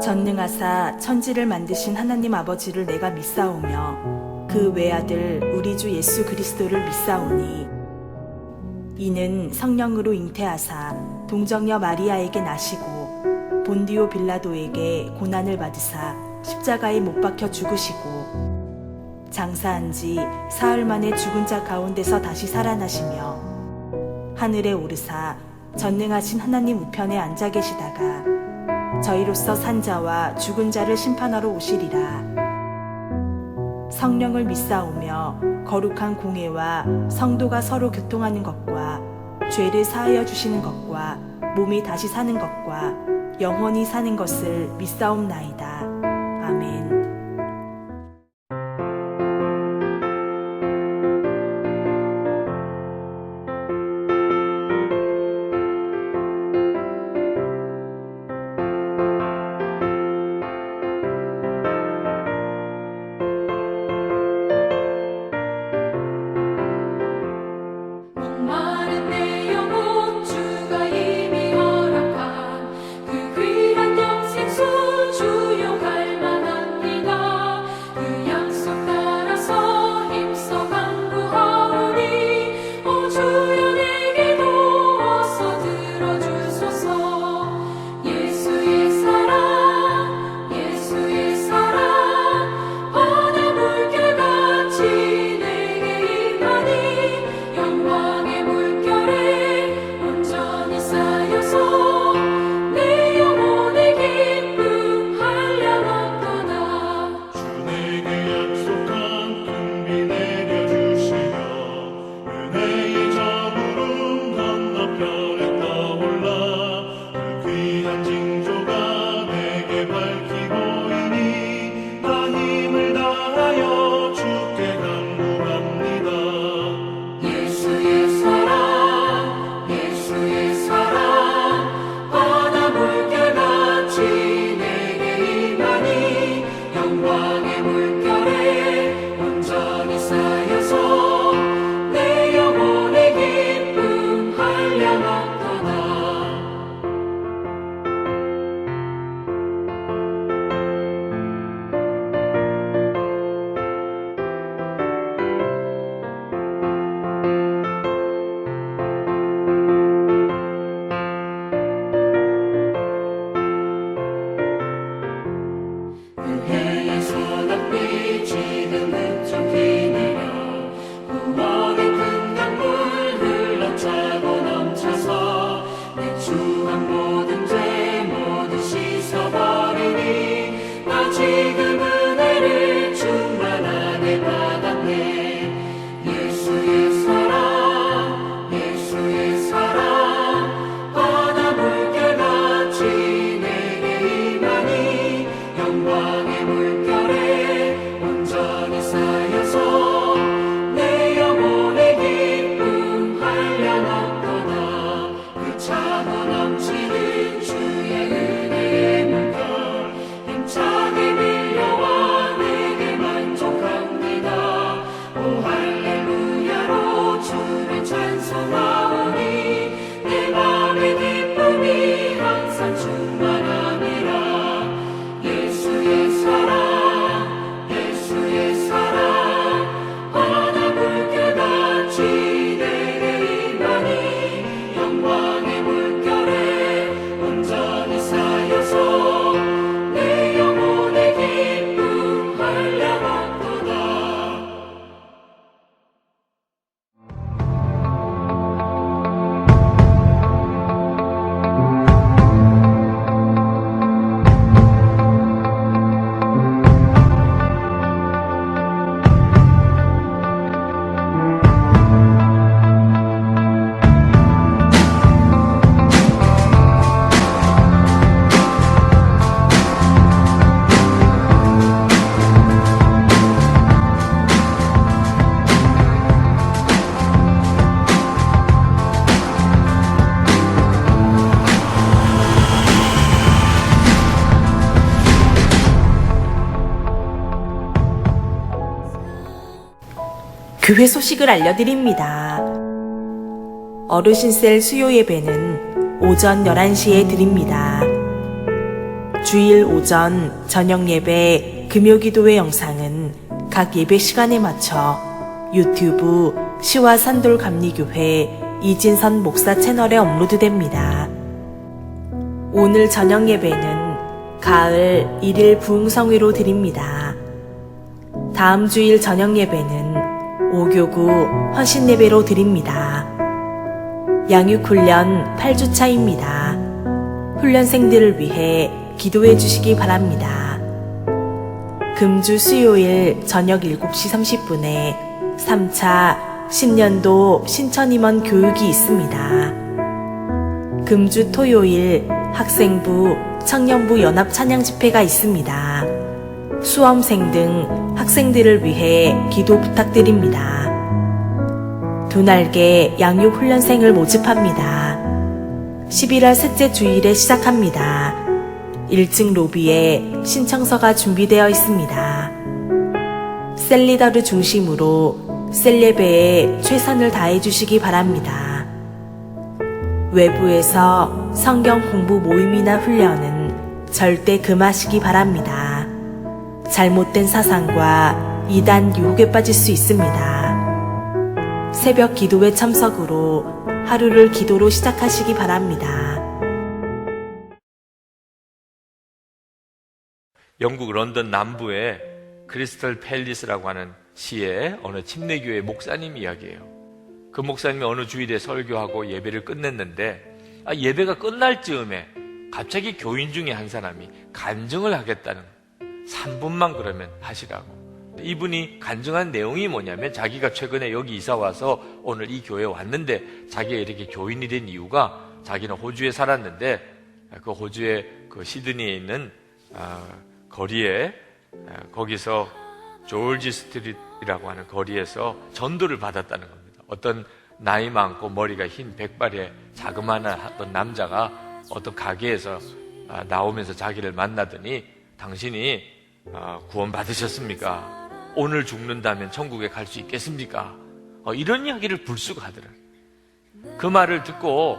전능하사 천지를 만드신 하나님 아버지를 내가 믿사오며 그 외아들 우리 주 예수 그리스도를 믿사오니 이는 성령으로 잉태하사 동정녀 마리아에게 나시고 본디오 빌라도에게 고난을 받으사 십자가에 못 박혀 죽으시고 장사한 지 사흘 만에 죽은 자 가운데서 다시 살아나시며 하늘에 오르사 전능하신 하나님 우편에 앉아 계시다가 저희로서 산 자와 죽은 자를 심판하러 오시리라. 성령을 믿사오며 거룩한 공회와 성도가 서로 교통하는 것과 죄를 사하여 주시는 것과 몸이 다시 사는 것과 영원히 사는 것을 믿사옵나이다. 아멘. 목마른 내 영혼 주가 이미 허락한 그 귀한 영생수 주용할 만합니다. 그 약속 따라서 힘써 간구하오니 오 주여 내게도 어서 들어주소서. 예수의 사랑 예수의 사랑 바다 물결같이 내게 임하니 영광의 물결에 온전히 쌓여서 내 영혼의 기쁨 한량없도다. 주 내게 약속한 큰 비 내려주시며 은혜의 저물음 건너편에 떠올라 그 귀한 징조가 내게 밝히보이니 나 힘을 다하여 주께 간구합니다. 예수의 사랑 예수의 사랑 바다 물결같이 내게 임하니 영광의 물결에 온전히 쌓여서 내 영혼의 기쁨 한량없도다. 은혜의 소낙비 지금은 좀 기내려 구원의 큰 강물 흘러차고 넘쳐서 내 추한 모든 죄 모두 씻어버리니 나 지금 은혜를 충만하게 받았네. 예수의 사랑 예수의 사랑 바다 물결같이 내게 임하니 영광의 물결에 온전히 쌓여서 내 영혼의 기쁨 한량없도다. 그 차고 넘치는 주의 은혜의 물결 힘차게 밀려와 내게 만족합니다. 오 할렐루야로 주를 찬송하오니 내 맘의 기쁨이 항상 충만함이라. 예수의 사랑 예수의 사랑 바다 물결같이 내게 임하니 영광의 물결에 온전히 쌓여서 내 영혼의 기쁨 한량없도다. 교회 소식을 알려드립니다. 어르신셀 수요 예배는 오전 11시에 드립니다. 주일 오전 저녁 예배 금요 기도회 영상은 각 예배 시간에 맞춰 유튜브 시와 산돌 감리교회 이진선 목사 채널에 업로드됩니다. 오늘 저녁 예배는 가을 1일 부흥성회로 드립니다. 다음 주일 저녁 예배는 5교구 헌신 예배로 드립니다. 양육훈련 8주차입니다. 훈련생들을 위해 기도해 주시기 바랍니다. 금주 수요일 저녁 7시 30분에 3차 신년도 신천임원 교육이 있습니다. 금주 토요일 학생부, 청년부 연합 찬양 집회가 있습니다. 수험생 등 학생들을 위해 기도 부탁드립니다. 두 날개 양육 훈련생을 모집합니다. 11월 셋째 주일에 시작합니다. 1층 로비에 신청서가 준비되어 있습니다. 셀리더를 중심으로 셀 예배에 최선을 다해 주시기 바랍니다. 외부에서 성경 공부 모임이나 훈련은 절대 금하시기 바랍니다. 잘못된 사상과 이단 유혹에 빠질 수 있습니다. 새벽 기도회 참석으로 하루를 기도로 시작하시기 바랍니다. 영국 런던 남부의 크리스털 팰리스라고 하는 시의 어느 침례교회 목사님 이야기예요. 그 목사님이 어느 주일에 설교하고 예배를 끝냈는데 예배가 끝날 즈음에 갑자기 교인 중에 한 사람이 간증을 하겠다는 3분만 그러면 하시라고. 이분이 간증한 내용이 뭐냐면 자기가 최근에 여기 이사 와서 오늘 이 교회에 왔는데 자기가 이렇게 교인이 된 이유가 자기는 호주에 살았는데 그 호주의 그 시드니에 있는 거리에 거기서 조지 스트리트라고 하는 거리에서 전도를 받았다는 겁니다. 어떤 나이 많고 머리가 흰 백발의 자그마한 어떤 남자가 어떤 가게에서 나오면서 자기를 만나더니 당신이 구원 받으셨습니까? 오늘 죽는다면 천국에 갈 수 있겠습니까? 이런 이야기를 불쑥 하더라고요. 그 말을 듣고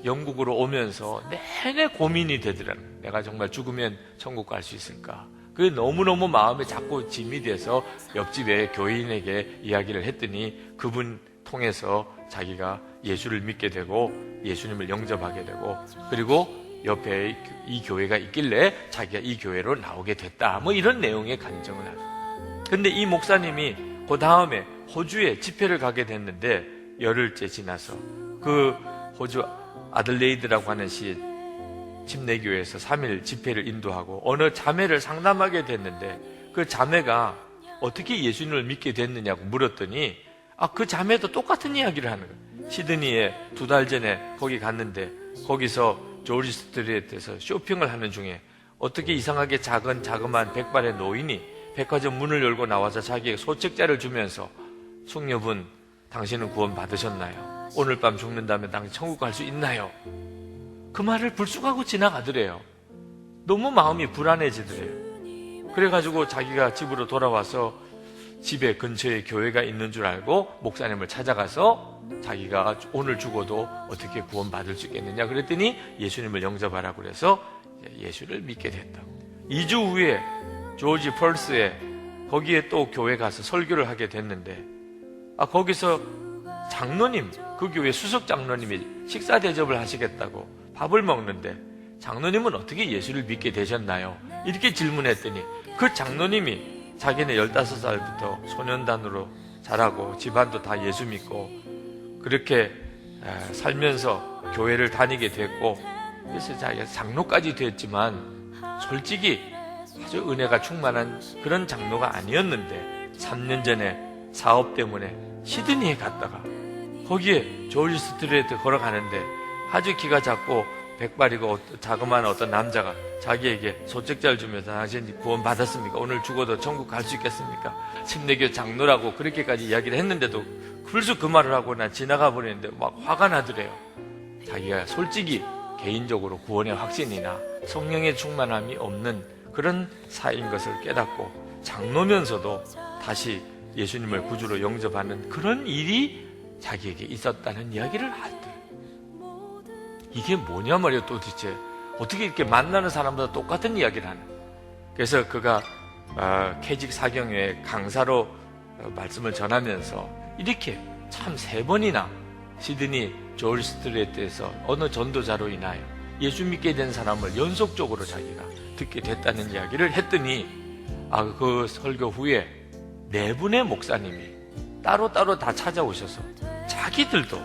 영국으로 오면서 내내 고민이 되더라고요. 내가 정말 죽으면 천국 갈 수 있을까? 그게 너무너무 마음에 자꾸 짐이 돼서 옆집에 교인에게 이야기를 했더니 그분 통해서 자기가 예수를 믿게 되고 예수님을 영접하게 되고 그리고 옆에 이 교회가 있길래 자기가 이 교회로 나오게 됐다. 뭐 이런 내용의 간증을 하죠. 근데 이 목사님이 그 다음에 호주에 집회를 가게 됐는데 열흘째 지나서 그 호주 아들레이드라고 하는 시 침례교회에서 3일 집회를 인도하고 어느 자매를 상담하게 됐는데 그 자매가 어떻게 예수님을 믿게 됐느냐고 물었더니 그 자매도 똑같은 이야기를 하는 거예요. 시드니에 2달 전에 거기 갔는데 거기서 조지 스트리트에서 쇼핑을 하는 중에 어떻게 이상하게 자그마한 백발의 노인이 백화점 문을 열고 나와서 자기에게 소책자를 주면서 숙녀분 당신은 구원 받으셨나요? 오늘 밤 죽는다면 당신 천국 갈 수 있나요? 그 말을 불쑥하고 지나가더래요. 너무 마음이 불안해지더래요. 그래가지고 자기가 집으로 돌아와서 집에 근처에 교회가 있는 줄 알고 목사님을 찾아가서 자기가 오늘 죽어도 어떻게 구원 받을 수 있겠느냐 그랬더니 예수님을 영접하라고 그래서 예수를 믿게 됐다고. 2주 후에 조지 펄스에 거기에 또 교회 가서 설교를 하게 됐는데 거기서 장로님, 그 교회 수석 장로님이 식사 대접을 하시겠다고 밥을 먹는데 장로님은 어떻게 예수를 믿게 되셨나요? 이렇게 질문했더니 그 장로님이 자기는 15살부터 소년단으로 자라고 집안도 다 예수 믿고 그렇게 살면서 교회를 다니게 됐고 그래서 자기가 장로까지 됐지만 솔직히 아주 은혜가 충만한 그런 장로가 아니었는데 3년 전에 사업 때문에 시드니에 갔다가 거기에 조지 스트리트 걸어가는데 아주 키가 작고 백발이고 자그마한 어떤 남자가 자기에게 소책자를 주면서 당신 구원 받았습니까? 오늘 죽어도 천국 갈 수 있겠습니까? 침례교 장로라고 그렇게까지 이야기를 했는데도 불쑥 그 말을 하고 난 지나가 버리는데 막 화가 나더래요. 자기가 솔직히 개인적으로 구원의 확신이나 성령의 충만함이 없는 그런 사이인 것을 깨닫고 장로면서도 다시 예수님을 구주로 영접하는 그런 일이 자기에게 있었다는 이야기를 하더래요. 이게 뭐냐 말이에요. 도대체 어떻게 이렇게 만나는 사람보다 똑같은 이야기를 하는. 그래서 그가 캐직 사경회 강사로 말씀을 전하면서 이렇게 참 3번이나 시드니 조지 스트레이트에서 어느 전도자로 인하여 예수 믿게 된 사람을 연속적으로 자기가 듣게 됐다는 이야기를 했더니 그 설교 후에 4분의 목사님이 따로따로 다 찾아오셔서 자기들도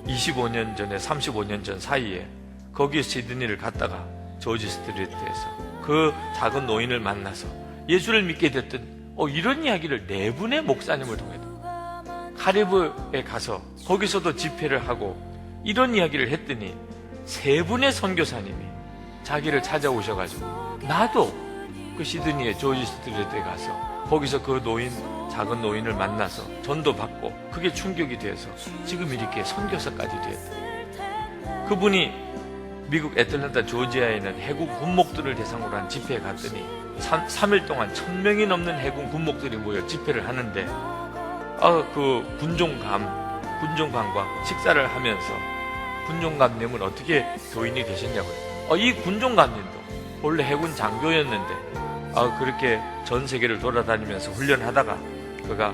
25년 전에 35년 전 사이에 거기 시드니를 갔다가 조지 스트리트에서 그 작은 노인을 만나서 예수를 믿게 됐던 이런 이야기를 4분의 목사님을 통해서 카리브에 가서 거기서도 집회를 하고 이런 이야기를 했더니 3분의 선교사님이 자기를 찾아오셔가지고 나도 그 시드니의 조지 스트리트에 가서 거기서 그 작은 노인을 만나서 전도 받고 그게 충격이 돼서 지금 이렇게 선교사까지 됐다. 그분이 미국 애틀랜타 조지아에 있는 해군 군목들을 대상으로 한 집회에 갔더니 3일 동안 1000명이 넘는 해군 군목들이 모여 집회를 하는데 그 군종관과 식사를 하면서 군종관님은 어떻게 교인이 되셨냐고요. 이 군종관님도 원래 해군 장교였는데 그렇게 전 세계를 돌아다니면서 훈련하다가 그가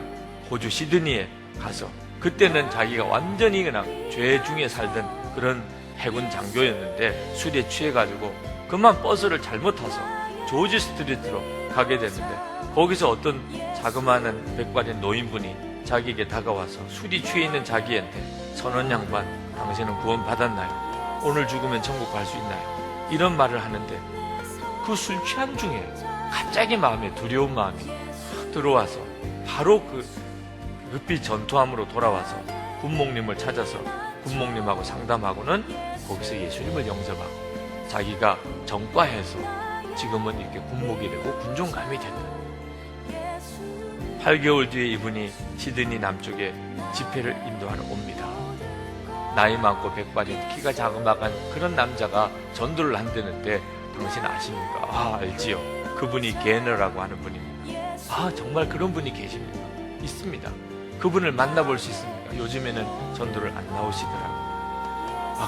호주 시드니에 가서 그때는 자기가 완전히 그냥 죄 중에 살던 그런 해군 장교였는데 술에 취해가지고 그만 버스를 잘못 타서 조지 스트리트로 가게 됐는데 거기서 어떤 자그마한 백발인 노인분이 자기에게 다가와서 술이 취해 있는 자기한테 선원 양반, 당신은 구원 받았나요? 오늘 죽으면 천국 갈 수 있나요? 이런 말을 하는데 그 술 취한 중에 갑자기 마음에 두려운 마음이 확 들어와서 바로 급히 전투함으로 돌아와서 군목님을 찾아서 군목님하고 상담하고는 거기서 예수님을 영접하고 자기가 전과해서 지금은 이렇게 군목이 되고 군종감이 됐다. 8개월 뒤에 이분이 시드니 남쪽에 집회를 인도하러 옵니다. 나이 많고 백발인 키가 자그마한 그런 남자가 전도를 한다는데 당신 아십니까? 알지요. 그분이 게너라고 하는 분입니다. 정말 그런 분이 계십니까? 있습니다. 그분을 만나볼 수 있습니까? 요즘에는 전도를 안 나오시더라고요.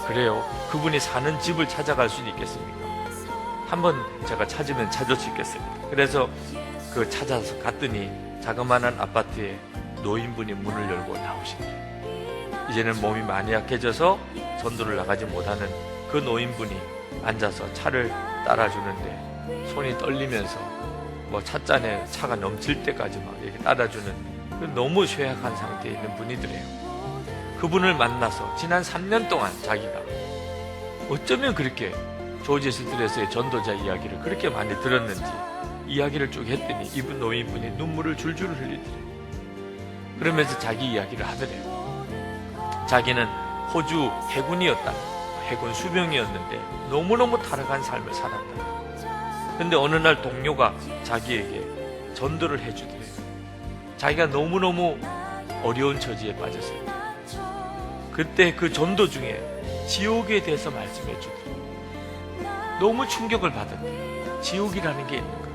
그래요? 그분이 사는 집을 찾아갈 수는 있겠습니까? 한번 제가 찾으면 찾을 수 있겠습니다. 그래서 찾아서 갔더니 자그마한 아파트에 노인분이 문을 열고 나오시더래요. 이제는 몸이 많이 약해져서 전도를 나가지 못하는 그 노인분이 앉아서 차를 따라주는데 손이 떨리면서 찻잔에 차가 넘칠 때까지 막 이렇게 따라주는 너무 쇠약한 상태에 있는 분이더래요. 그분을 만나서 지난 3년 동안 자기가 어쩌면 그렇게 조지 스트레스의 전도자 이야기를 그렇게 많이 들었는지 이야기를 쭉 했더니 이분 노인분이 눈물을 줄줄 흘리더래요. 그러면서 자기 이야기를 하더래요. 자기는 호주 해군이었다. 해군 수병이었는데 너무너무 타락한 삶을 살았다. 근데 어느 날 동료가 자기에게 전도를 해주더래요. 자기가 너무너무 어려운 처지에 빠졌을 때 그때 그 전도 중에 지옥에 대해서 말씀해 주더래요. 너무 충격을 받았대요. 지옥이라는 게 있는가.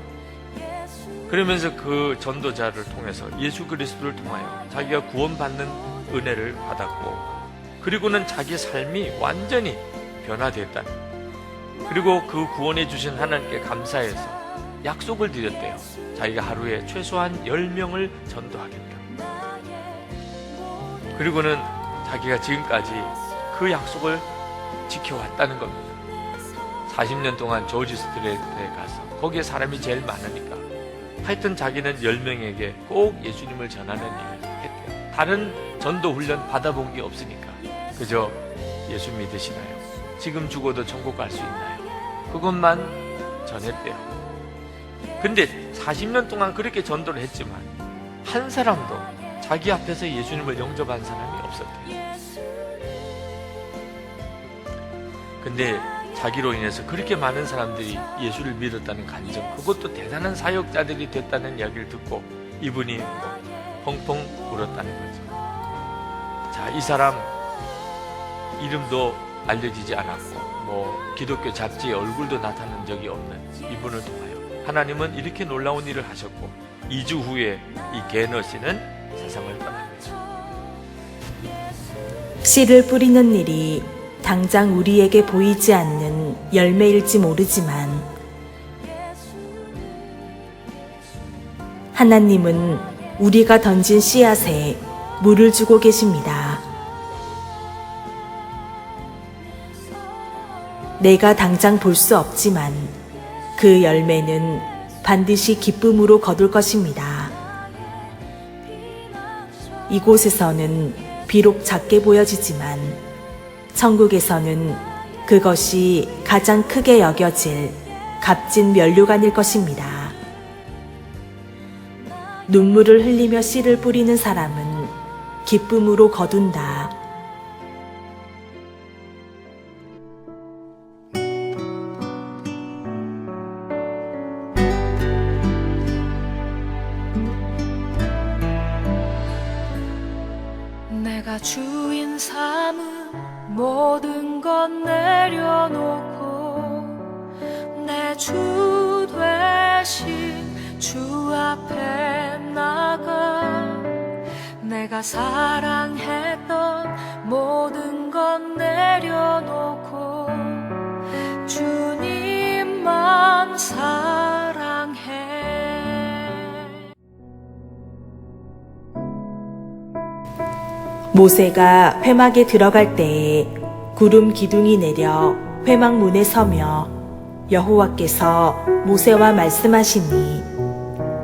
그러면서 그 전도자를 통해서 예수 그리스도를 통하여 자기가 구원받는 은혜를 받았고 그리고는 자기 삶이 완전히 변화됐다는, 그리고 그 구원해 주신 하나님께 감사해서 약속을 드렸대요. 자기가 하루에 최소한 10명을 전도하겠다. 그리고는 자기가 지금까지 그 약속을 지켜왔다는 겁니다. 40년 동안 조지 스트레이트에 가서 거기에 사람이 제일 많으니까 하여튼 자기는 10명에게 꼭 예수님을 전하는 일을 했대요. 다른 전도 훈련 받아본 게 없으니까 그저 예수 믿으시나요? 지금 죽어도 천국 갈 수 있나요? 그것만 전했대요. 근데 40년 동안 그렇게 전도를 했지만 한 사람도 자기 앞에서 예수님을 영접한 사람이 없었대요. 근데 자기로 인해서 그렇게 많은 사람들이 예수를 믿었다는 간증, 그것도 대단한 사역자들이 됐다는 이야기를 듣고 이분이 펑펑 울었다는 거죠. 자, 이 사람 이름도 알려지지 않았고 기독교 잡지에 얼굴도 나타난 적이 없는 이분을 통하여 하나님은 이렇게 놀라운 일을 하셨고 2주 후에 이 게너 씨는 세상을 떠납니다. 씨를 뿌리는 일이 당장 우리에게 보이지 않는 열매일지 모르지만 하나님은 우리가 던진 씨앗에 물을 주고 계십니다. 내가 당장 볼 수 없지만 그 열매는 반드시 기쁨으로 거둘 것입니다. 이곳에서는 비록 작게 보여지지만 천국에서는 그것이 가장 크게 여겨질 값진 면류관일 것입니다. 눈물을 흘리며 씨를 뿌리는 사람은 기쁨으로 거둔다. 내가 주인 삼은 모든 것 내려놓고 내 주 되신 주 앞에 나가 내가 사랑했던 모든 것 내려놓고 주님만 사랑해. 모세가 회막에 들어갈 때에 구름 기둥이 내려 회막 문에 서며 여호와께서 모세와 말씀하시니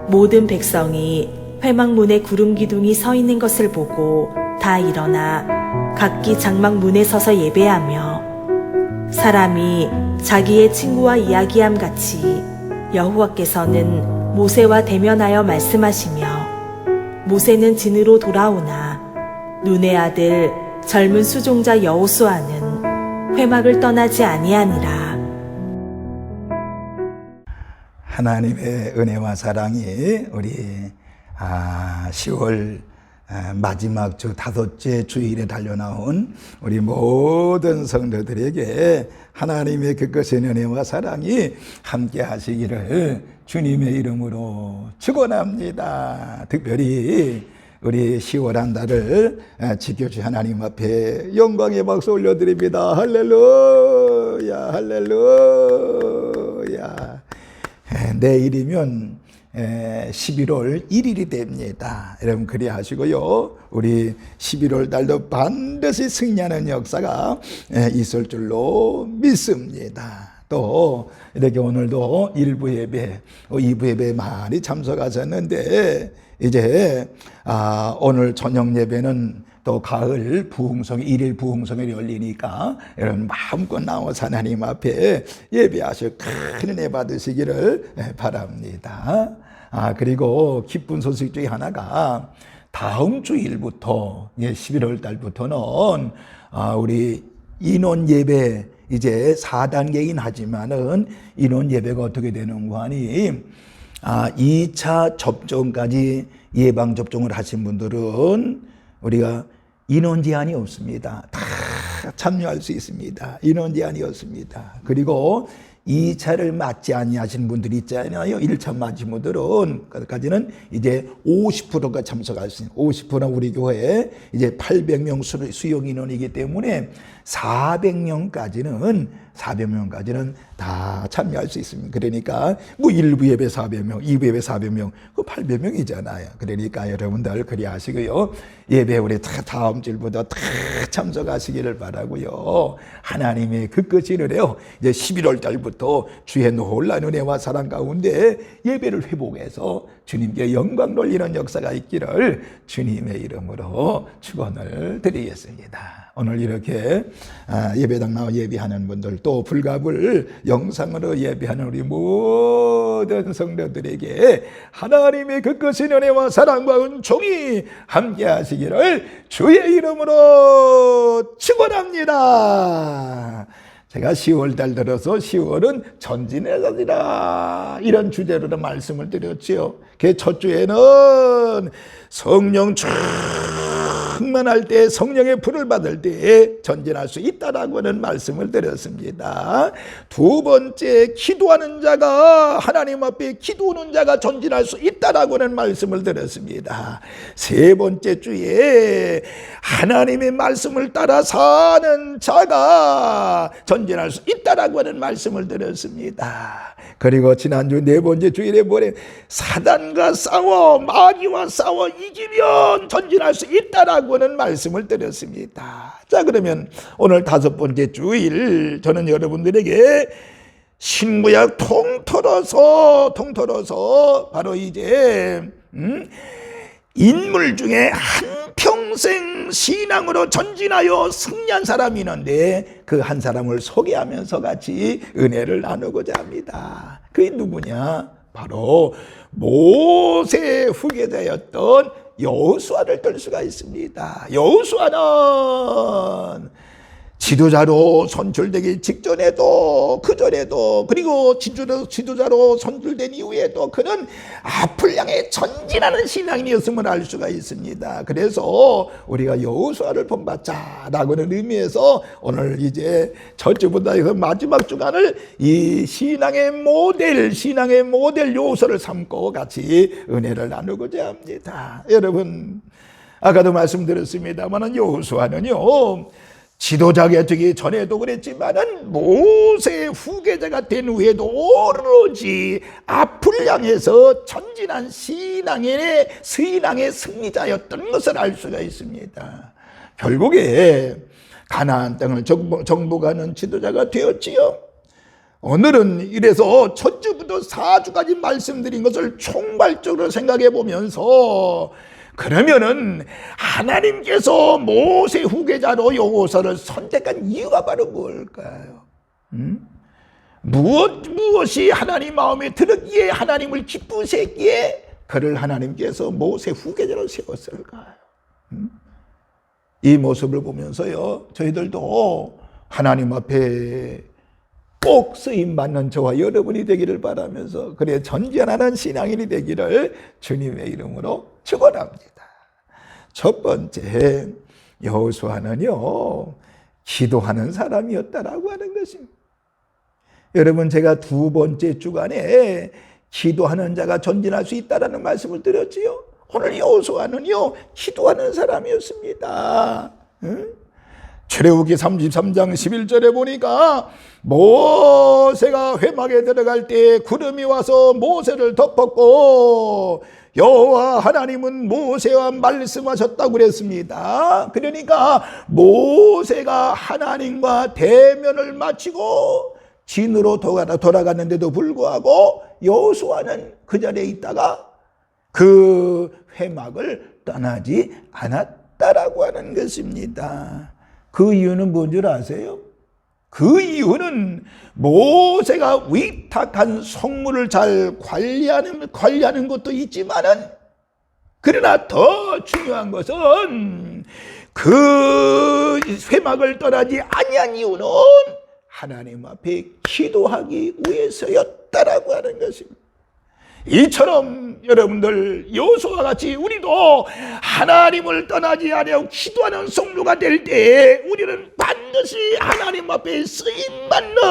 모든 백성이 회막 문에 구름 기둥이 서 있는 것을 보고 다 일어나 각기 장막 문에 서서 예배하며 사람이 자기의 친구와 이야기함 같이 여호와께서는 모세와 대면하여 말씀하시며 모세는 진으로 돌아오나 눈의 아들 젊은 수종자 여호수아는 회막을 떠나지 아니하니라. 하나님의 은혜와 사랑이 우리 10월 마지막 주 5째 주일에 달려나온 우리 모든 성도들에게 하나님의 그 끝의 은혜와 사랑이 함께 하시기를 주님의 이름으로 축원합니다. 특별히 우리 10월 한 달을 지켜주신 하나님 앞에 영광의 박수 올려드립니다. 할렐루야, 할렐루야. 내일이면 11월 1일이 됩니다. 여러분 그리 하시고요. 우리 11월 달도 반드시 승리하는 역사가 있을 줄로 믿습니다. 또 이렇게 오늘도 1부 예배, 2부 예배에 많이 참석하셨는데 이제 오늘 저녁 예배는 또 가을 부흥성, 1일 부흥성이 열리니까 여러분 마음껏 나와서 하나님 앞에 예배하셔 큰 은혜 받으시기를 바랍니다. 그리고 기쁜 소식 중에 하나가 다음 주일부터 11월 달부터는 우리 인원 예배 이제 4단계이긴 하지만은 인원 예배가 어떻게 되는가 하니 2차 접종까지 예방접종을 하신 분들은 우리가 인원 제한이 없습니다. 다 참여할 수 있습니다. 인원 제한이 없습니다. 그리고 2차를 맞지 아니하신 분들이 있잖아요. 1차 맞은 분들은 까지는 이제 50%가 참석할 수 있는 50%는 우리 교회에 이제 800명 수용 인원이기 때문에 400명까지는 다 참여할 수 있습니다. 그러니까 뭐 1부 예배 400명, 2부 예배 400명, 그 800명이잖아요. 그러니까 여러분들 그리 하시고요. 예배 우리 다음 주일보다 다 참석하시기를 바라고요. 하나님의 그 끝이 은혜요. 이제 11월 달부터 주의 놀라운 은혜와 사랑 가운데 예배를 회복해서 주님께 영광 돌리는 역사가 있기를 주님의 이름으로 축원을 드리겠습니다. 오늘 이렇게 예배당 나와 예배하는 분들 또 불갑을 영상으로 예배하는 우리 모든 성도들에게 하나님의 그 크신 은혜와 사랑과 은총이 함께 하시기를 주의 이름으로 축원합니다. 제가 10월달 들어서 10월은 전진의 달이라 이런 주제로 말씀을 드렸지요. 그 첫 주에는 성령 충만할 때, 성령의 불을 받을 때에 전진할 수 있다라고 하는 말씀을 드렸습니다. 두 번째, 기도하는 자가, 하나님 앞에 기도하는 자가 전진할 수 있다라고 하는 말씀을 드렸습니다. 세 번째 주에 하나님의 말씀을 따라 사는 자가 전진할 수 있다라고 하는 말씀을 드렸습니다. 그리고 지난주 네 번째 주일에 뭐래? 사단과 싸워, 마귀와 싸워 이기면 전진할 수 있다라고 하는 말씀을 드렸습니다. 자, 그러면 오늘 다섯 번째 주일, 저는 여러분들에게 신구약 통틀어서 바로 이제 인물 중에 한평생 신앙으로 전진하여 승리한 사람이 있는데 그 한 사람을 소개하면서 같이 은혜를 나누고자 합니다. 그게 누구냐? 바로 모세 후계자였던 여호수아를 들 수가 있습니다. 여호수아는 지도자로 선출되기 직전에도, 그전에도, 그리고 지도자로 선출된 이후에도 그는 앞을 향해 전진하는 신앙인이었음을 알 수가 있습니다. 그래서 우리가 여호수아를 본받자라고는 의미에서 오늘 이제 저주보다 마지막 주간을 이 신앙의 모델 여호수아를 삼고 같이 은혜를 나누고자 합니다. 여러분, 아까도 말씀드렸습니다만 여호수아는요, 지도자가 되기 전에도 그랬지만은 모세 후계자가 된 후에도 오로지 앞을 향해서 전진한 신앙의 승리자였던 것을 알 수가 있습니다. 결국에 가나안 땅을 정복하는 지도자가 되었지요. 오늘은 이래서 첫 주부터 4주까지 말씀드린 것을 총괄적으로 생각해 보면서, 그러면은 하나님께서 모세 후계자로 여호수아를 선택한 이유가 바로 뭘까요? 무엇이 하나님 마음에 들었기에, 하나님을 기쁘시기에 그를 하나님께서 모세 후계자로 세웠을까요? 이 모습을 보면서요, 저희들도 하나님 앞에 꼭 쓰임받는 저와 여러분이 되기를 바라면서, 그래 전진하는 신앙인이 되기를 주님의 이름으로 축원합니다. 첫 번째, 여호수아는요, 기도하는 사람이었다라고 하는 것입니다. 여러분, 제가 두 번째 주간에 기도하는 자가 전진할 수 있다라는 말씀을 드렸지요. 오늘 여호수아는요, 기도하는 사람이었습니다. 출애굽기 33장 11절에 보니까 모세가 회막에 들어갈 때 구름이 와서 모세를 덮었고 여호와 하나님은 모세와 말씀하셨다고 그랬습니다. 그러니까 모세가 하나님과 대면을 마치고 진으로 돌아갔는데도 불구하고 여호수아는 그 자리에 있다가 그 회막을 떠나지 않았다라고 하는 것입니다. 그 이유는 뭔 줄 아세요? 그 이유는 모세가 위탁한 성물을 잘 관리하는 것도 있지만은, 그러나 더 중요한 것은 그 회막을 떠나지 아니한 이유는 하나님 앞에 기도하기 위해서였다라고 하는 것입니다. 이처럼 여러분들 여호수아와 같이 우리도 하나님을 떠나지 아니하고 기도하는 성도가 될 때 우리는 반드시 하나님 앞에 쓰임받는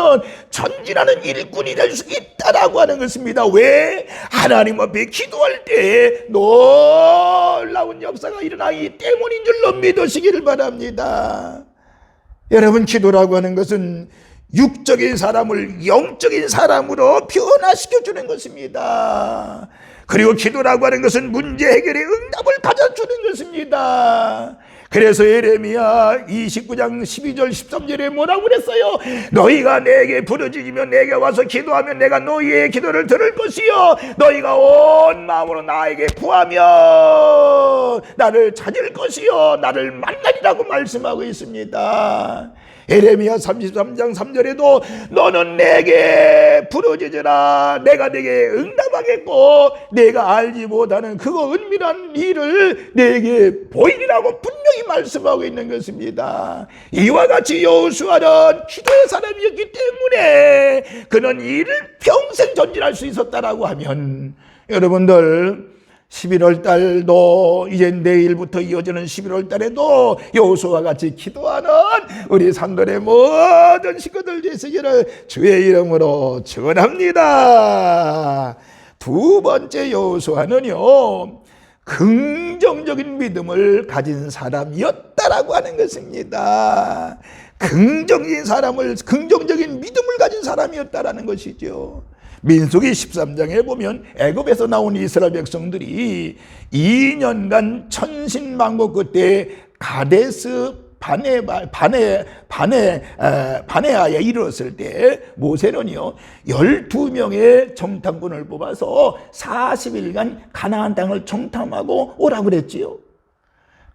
전진하는 일꾼이 될 수 있다라고 하는 것입니다. 왜? 하나님 앞에 기도할 때 놀라운 역사가 일어나기 때문인 줄로 믿으시기를 바랍니다. 여러분, 기도라고 하는 것은 육적인 사람을 영적인 사람으로 변화시켜주는 것입니다. 그리고 기도라고 하는 것은 문제 해결의 응답을 가져주는 것입니다. 그래서 예레미야 29장 12절 13절에 뭐라고 그랬어요? 너희가 내게 부르짖으면 내게 와서 기도하면 내가 너희의 기도를 들을 것이요 너희가 온 마음으로 나에게 구하면 나를 찾을 것이요 나를 만나리라고 말씀하고 있습니다. 예레미야 33장 3절에도 너는 내게 부르짖으라 내가 내게 응답하겠고 내가 알지 못하는 그거 은밀한 일을 내게 보이리라고 분명히 말씀하고 있는 것입니다. 이와 같이 여호수아는 기도의 사람이었기 때문에 그는 이를 평생 전진할 수 있었다라고 하면, 여러분들 11월 달도 이제 내일부터 이어지는 11월 달에도 여호수아와 같이 기도하는 우리 산돌의 모든 식구들 되시기를 주의 이름으로 축원합니다. 두 번째 여호수아는요, 긍정적인 믿음을 가진 사람이었다라고 하는 것입니다. 긍정적인 믿음을 가진 사람이었다라는 것이죠. 민수기 13장에 보면 애굽에서 나온 이스라엘 백성들이 2년간 천신만고 끝에 가데스 바네아에 이르렀을 때 모세는요 12명의 정탐꾼을 뽑아서 40일간 가나안 땅을 정탐하고 오라고 그랬지요.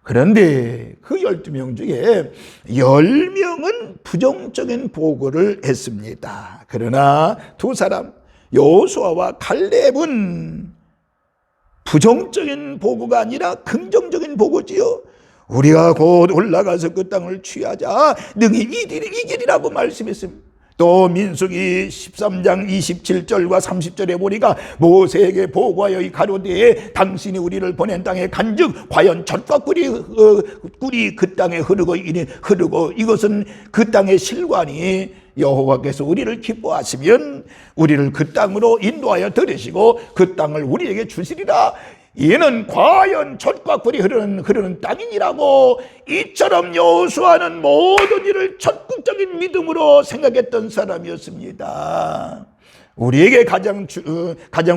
그런데 그 12명 중에 10명은 부정적인 보고를 했습니다. 그러나 두 사람 여호수아와 칼렙은 부정적인 보고가 아니라 긍정적인 보고지요. 우리가 곧 올라가서 그 땅을 취하자 능히 이기리라고 말씀했습니다. 또 민수기 13장 27절과 30절에 보니까 모세에게 보고하여 가로되 당신이 우리를 보낸 땅에 간즉 과연 젖과 꿀이 그 땅에 흐르고 이것은 그 땅의 실관이 여호와께서 우리를 기뻐하시면 우리를 그 땅으로 인도하여 들으시고 그 땅을 우리에게 주시리라. 이는 과연 젖과 꿀이 흐르는 땅이니라고. 이처럼 여호수아는 모든 일을 적극적인 믿음으로 생각했던 사람이었습니다. 우리에게 가장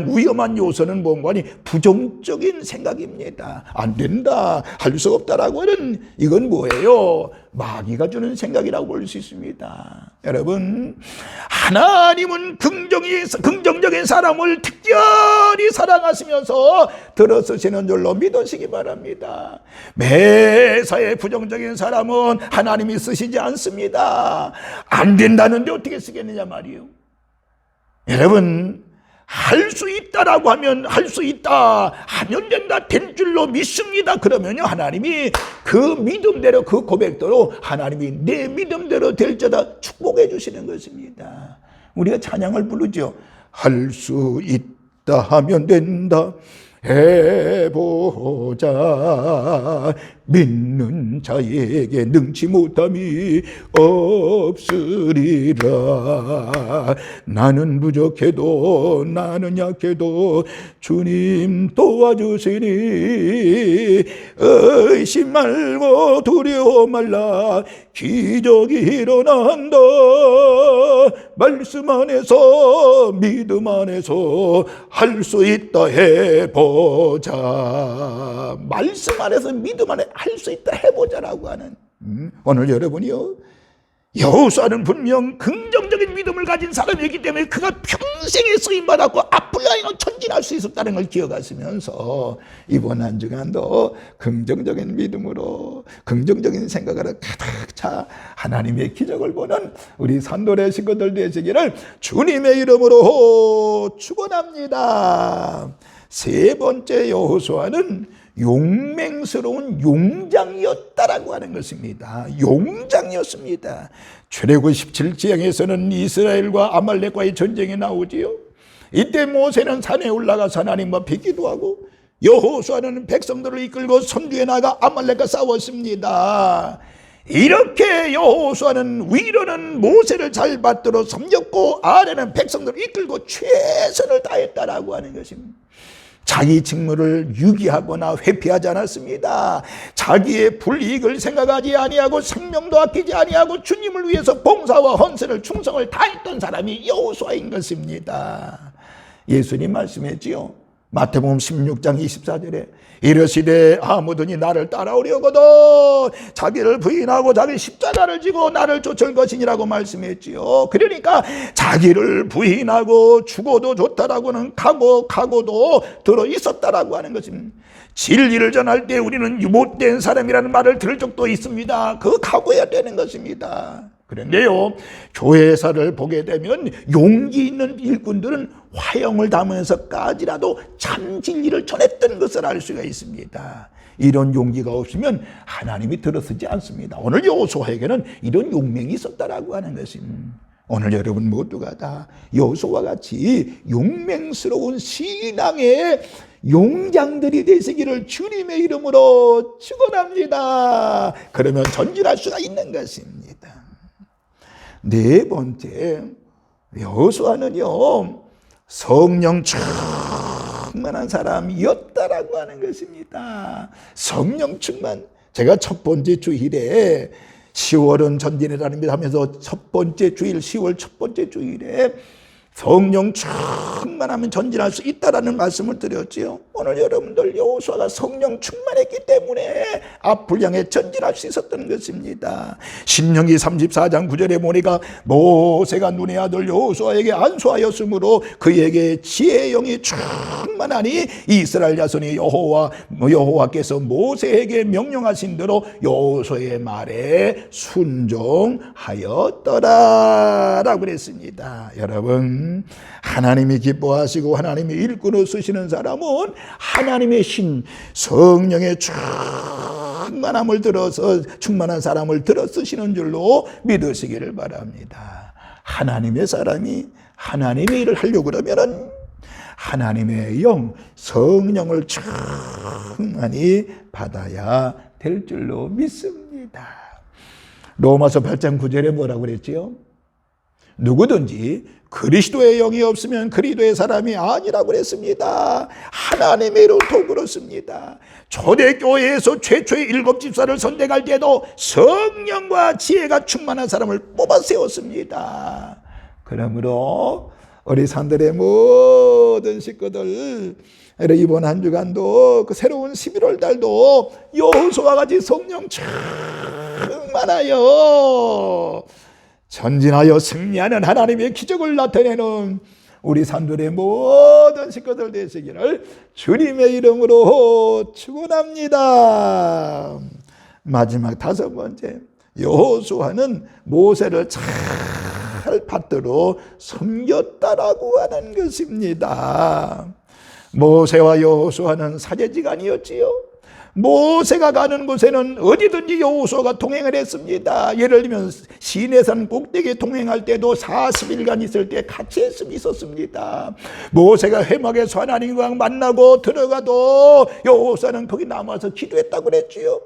위험한 요소는 뭔가 하니 부정적인 생각입니다. 안 된다, 할 수 없다라고 하는, 이건 뭐예요? 마귀가 주는 생각이라고 볼 수 있습니다. 여러분, 하나님은 긍정적인 사람을 특별히 사랑하시면서 들어서시는 줄로 믿으시기 바랍니다. 매사에 부정적인 사람은 하나님이 쓰시지 않습니다. 안 된다는데 어떻게 쓰겠느냐 말이에요. 여러분, 할 수 있다라고 하면 할 수 있다, 하면 된다, 된 줄로 믿습니다. 그러면요 하나님이 그 믿음대로, 그 고백대로 하나님이 내 믿음대로 될 자다 축복해 주시는 것입니다. 우리가 찬양을 부르죠. 할 수 있다 하면 된다, 해보자. 믿는 자에게 능치 못함이 없으리라. 나는 부족해도 나는 약해도 주님 도와주시니 의심 말고 두려워 말라. 기적이 일어난다. 말씀 안에서 믿음 안에서 할 수 있다 해보자. 말씀 안에서 믿음 안에 할 수 있다 해보자라고 하는, 오늘 여러분이요, 여호수아는 분명 긍정적인 믿음을 가진 사람이기 때문에 그가 평생에 쓰임받았고 앞으로 전진할 수 있었다는 걸 기억하시면서 이번 한 주간도 긍정적인 믿음으로, 긍정적인 생각으로 가득 차 하나님의 기적을 보는 우리 산돌의 식구들 되시기를 주님의 이름으로 축원합니다. 세 번째 여호수아는 용맹스러운 용장이었다라고 하는 것입니다. 용장이었습니다. 출애굽 17장에서는 이스라엘과 아말렉과의 전쟁이 나오지요. 이때 모세는 산에 올라가서 하나님 앞에 기도하고 여호수아는 백성들을 이끌고 선두에 나가 아말렉과 싸웠습니다. 이렇게 여호수아는 위로는 모세를 잘 받들어 섬겼고 아래는 백성들을 이끌고 최선을 다했다라고 하는 것입니다. 자기 직무를 유기하거나 회피하지 않았습니다. 자기의 불이익을 생각하지 아니하고 생명도 아끼지 아니하고 주님을 위해서 봉사와 헌신을 충성을 다했던 사람이 여호수아인 것입니다. 예수님 말씀했지요. 마태복음 16장 24절에 이르시되 아무든지 나를 따라오려거든 자기를 부인하고 자기 십자가를 지고 나를 쫓을 것이니라고 말씀했지요. 그러니까 자기를 부인하고 죽어도 좋다라고는 각오도 들어 있었다라고 하는 것입니다. 진리를 전할 때 우리는 유못된 사람이라는 말을 들을 적도 있습니다. 그거 각오해야 되는 것입니다. 그런데요, 교회사를 보게 되면 용기 있는 일꾼들은 화형을 담으면서까지라도 참 진리를 전했던 것을 알 수가 있습니다. 이런 용기가 없으면 하나님이 들어서지 않습니다. 오늘 여호수아에게는 이런 용맹이 있었다라고 하는 것입니다. 오늘 여러분 모두가 다 여호수아와 같이 용맹스러운 신앙의 용장들이 되시기를 주님의 이름으로 축원합니다. 그러면 전진할 수가 있는 것입니다. 네 번째, 여호수아는요 성령 충만한 사람이었다라고 하는 것입니다. 성령 충만. 제가 첫 번째 주일에 10월은 전진이라는 하면서 첫 번째 주일 10월 첫 번째 주일에 성령 충만하면 전진할 수 있다라는 말씀을 드렸지요. 오늘 여러분들 여호수아가 성령 충만했기 때문에 앞을 향해 전진할 수 있었던 것입니다. 신명기 34장 9절에 보니까 모세가 눈의 아들 여호수아에게 안수하였으므로 그에게 지혜의 영이 충만하니 이스라엘 자손이 여호와께서 모세에게 명령하신 대로 여호수아의 말에 순종하였더라라고 그랬습니다. 여러분, 하나님이 기뻐하시고 하나님이 일꾼을 쓰시는 사람은 하나님의 신 성령의 충만함을 들어서 충만한 사람을 들어 쓰시는 줄로 믿으시기를 바랍니다. 하나님의 사람이 하나님의 일을 하려고 그러면은 하나님의 영 성령을 충만히 받아야 될 줄로 믿습니다. 로마서 8장 9절에 뭐라고 그랬지요? 누구든지 그리스도의 영이 없으면 그리스도의 사람이 아니라고 그랬습니다. 하나님의 이름도 그렇습니다. 초대교회에서 최초의 7집사를 선택할 때도 성령과 지혜가 충만한 사람을 뽑아 세웠습니다. 그러므로 우리 산들의 모든 식구들, 이번 한 주간도 그 새로운 11월 달도 여호수아와 같이 성령 충만하여 전진하여 승리하는 하나님의 기적을 나타내는 우리 산들의 모든 식구들 되시기를 주님의 이름으로 축원합니다. 마지막 5번째, 여호수아는 모세를 잘 받들어 섬겼다라고 하는 것입니다. 모세와 여호수아는 사제지간이었지요. 모세가 가는 곳에는 어디든지 여호수아가 동행을 했습니다. 예를 들면 시내산 꼭대기에 동행할 때도 40일간 있을 때 같이 있었습니다. 모세가 회막에서 하나님과 만나고 들어가도 여호수아는 거기 남아서 기도했다고 그랬지요.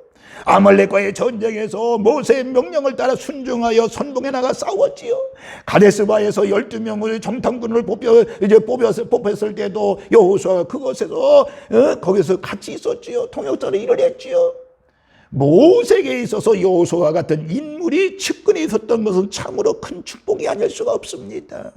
아말렉과의 전쟁에서 모세의 명령을 따라 순종하여 선봉에 나가 싸웠지요. 가데스바에서 12명의 정탐꾼을 뽑혔을 때도 여호수아가 그곳에서 거기서 같이 있었지요. 통역자로 일을 했지요. 모세에게 있어서 여호수아 같은 인물이 측근에 있었던 것은 참으로 큰 축복이 아닐 수가 없습니다.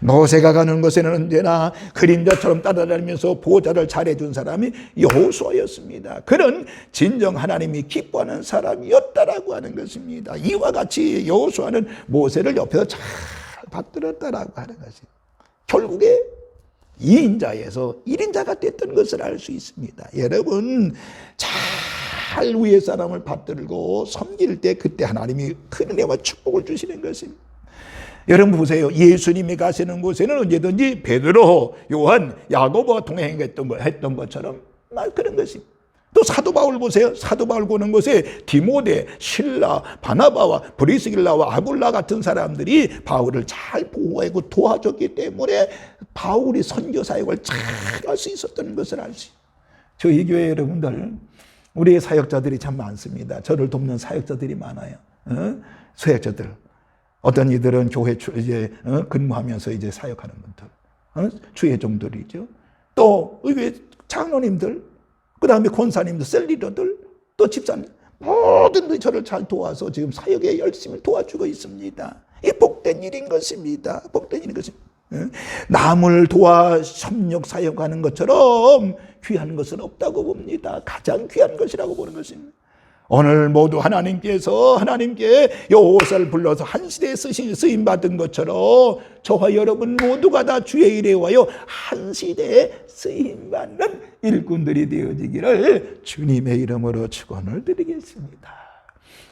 모세가 가는 곳에는 언제나 그림자처럼 따라다니면서 보호자를 잘해준 사람이 여호수아였습니다. 그는 진정 하나님이 기뻐하는 사람이었다라고 하는 것입니다. 이와 같이 여호수아는 모세를 옆에서 잘 받들었다라고 하는 것입니다. 결국에 2인자에서 1인자가 됐던 것을 알 수 있습니다. 여러분, 잘 위에 사람을 받들고 섬길 때 그때 하나님이 큰 은혜와 축복을 주시는 것입니다. 여러분 보세요. 예수님이 가시는 곳에는 언제든지 베드로, 요한, 야고보가 동행했던 것처럼 그런 것입니다. 또 사도 바울 보세요. 사도 바울 보는 곳에 디모데, 실라, 바나바와 브리스길라와 아굴라 같은 사람들이 바울을 잘 보호하고 도와줬기 때문에 바울이 선교 사역을 잘 할 수 있었던 것을 알 수 있어요. 저희 교회 여러분들, 우리의 사역자들이 참 많습니다. 저를 돕는 사역자들이 많아요. 사역자들. 어떤 이들은 교회 근무하면서 이제 사역하는 분들, 주회종들이죠. 또 의회 장로님들, 그 다음에 권사님들, 셀리더들, 또 집사님, 모든 분들이 저를 잘 도와서 지금 사역에 열심히 도와주고 있습니다. 이 복된 일인 것입니다. 복된 일인 것입니다. 남을 도와 협력 사역하는 것처럼 귀한 것은 없다고 봅니다. 가장 귀한 것이라고 보는 것입니다. 오늘 모두 하나님께 여호수아를 불러서 한 시대에 쓰임 받은 것처럼 저와 여러분 모두가 다 주의 일에 와요 한 시대에 쓰임 받는 일꾼들이 되어지기를 주님의 이름으로 축원을 드리겠습니다.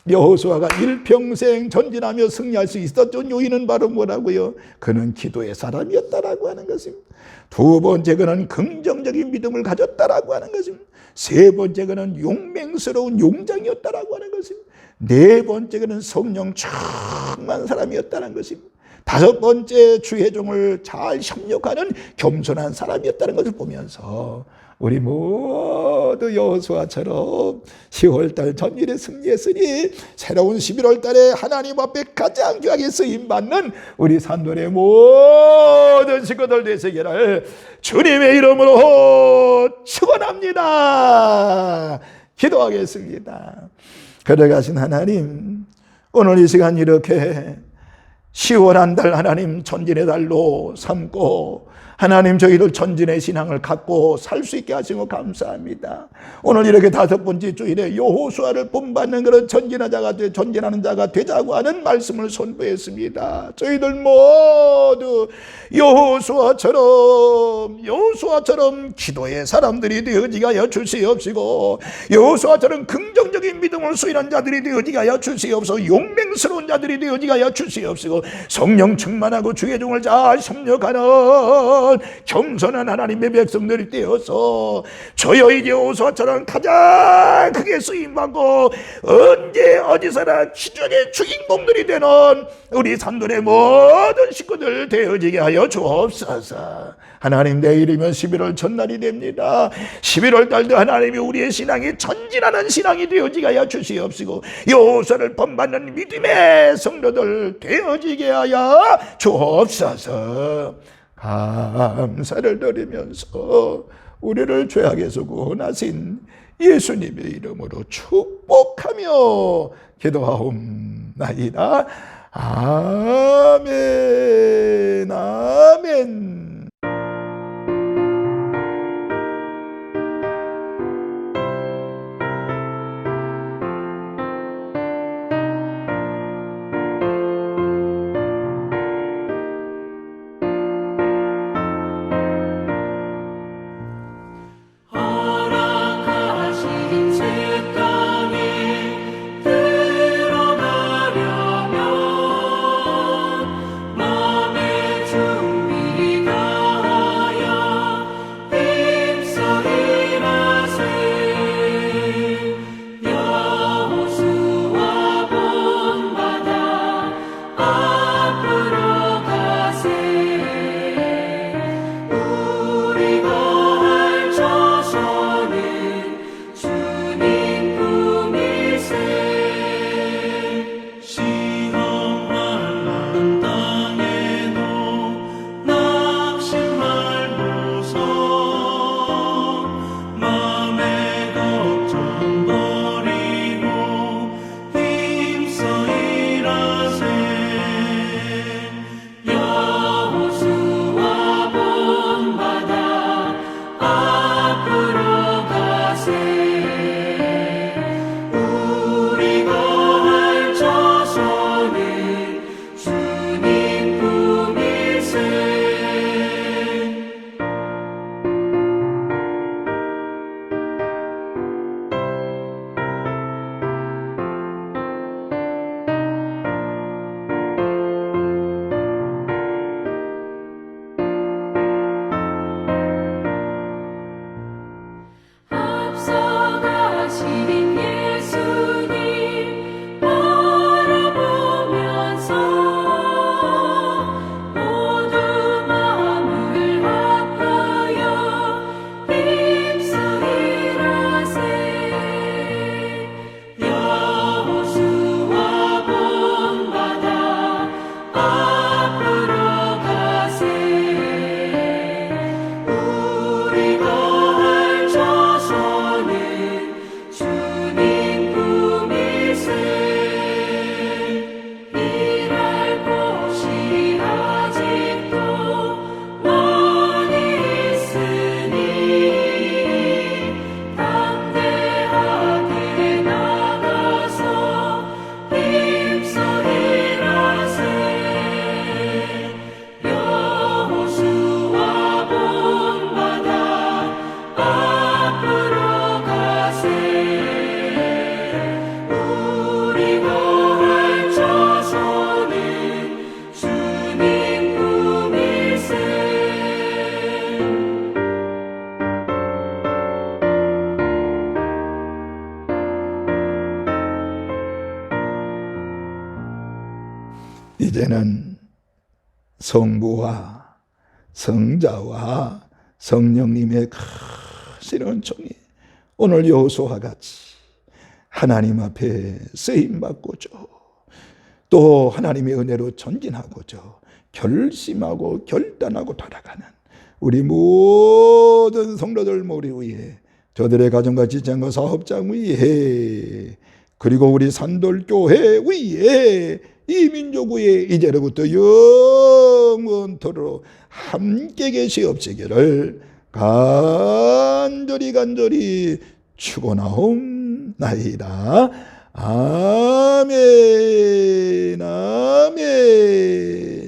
여호수아가 일평생 전진하며 승리할 수 있었던 요인은 바로 뭐라고요? 그는 기도의 사람이었다라고 하는 것입니다. 두 번째, 그는 긍정적인 믿음을 가졌다라고 하는 것입니다. 세 번째, 그는 용맹스러운 용장이었다라고 하는 것입니다. 네 번째, 그는 성령 충만한 사람이었다는 것입니다. 다섯 번째 주의 종을 잘 협력하는 겸손한 사람이었다는 것을 보면서 우리 모두 여호수아처럼 10월달 전일에 승리했으니 새로운 11월달에 하나님 앞에 가장 귀하게 쓰임받는 우리 산돌의 모든 식구들 되시기를 주님의 이름으로 축원합니다. 기도하겠습니다. 걸어가신 하나님, 오늘 이 시간 이렇게 10월 한 달 하나님 전진의 달로 삼고 하나님 저희들 전진의 신앙을 갖고 살 수 있게 하시고 감사합니다. 오늘 이렇게 다섯 번째 주일에 여호수아를 본받는 그런 전진하는 자가 되자고 하는 말씀을 선포했습니다. 저희들 모두 여호수아처럼 기도의 사람들이 되어지게 하여 주시옵시고, 여호수아처럼 긍정적인 믿음을 수인한 자들이 되어지게 하여 주시옵소서. 용맹스러운 자들이 되어지게 하여 주시옵시고, 성령 충만하고 주의 종을 잘 협력하는 겸손한 하나님의 백성들이 되어서 저여 이제 여호수아처럼 가장 크게 쓰임받고 언제 어디서나 기적의 주인공들이 되는 우리 산돌의 모든 식구들 되어지게 하여 주옵소서. 하나님, 내일이면 11월 첫날이 됩니다. 11월 달도 하나님이 우리의 신앙이 전진하는 신앙이 되어지게 하여 주시옵시고, 여호수아를 본받는 믿음의 성도들 되어지게 하여 주옵소서. 감사를 드리면서 우리를 죄악에서 구원하신 예수님의 이름으로 축복하며 기도하옵나이다. 아멘, 아멘. 들어가려면 성부와 성자와 성령님의 크신 은총이 오늘 여호수아와 같이 하나님 앞에 쓰임받고죠, 또 하나님의 은혜로 전진하고죠, 결심하고 결단하고 돌아가는 우리 모든 성도들 머리 위에, 저들의 가정과 직장과 사업장 위에, 그리고 우리 산돌교회 위에, 이 민족 위에 이제로부터 영원토록 함께 계시옵시기를 간절히 축원하옵나이다. 아멘. 아멘.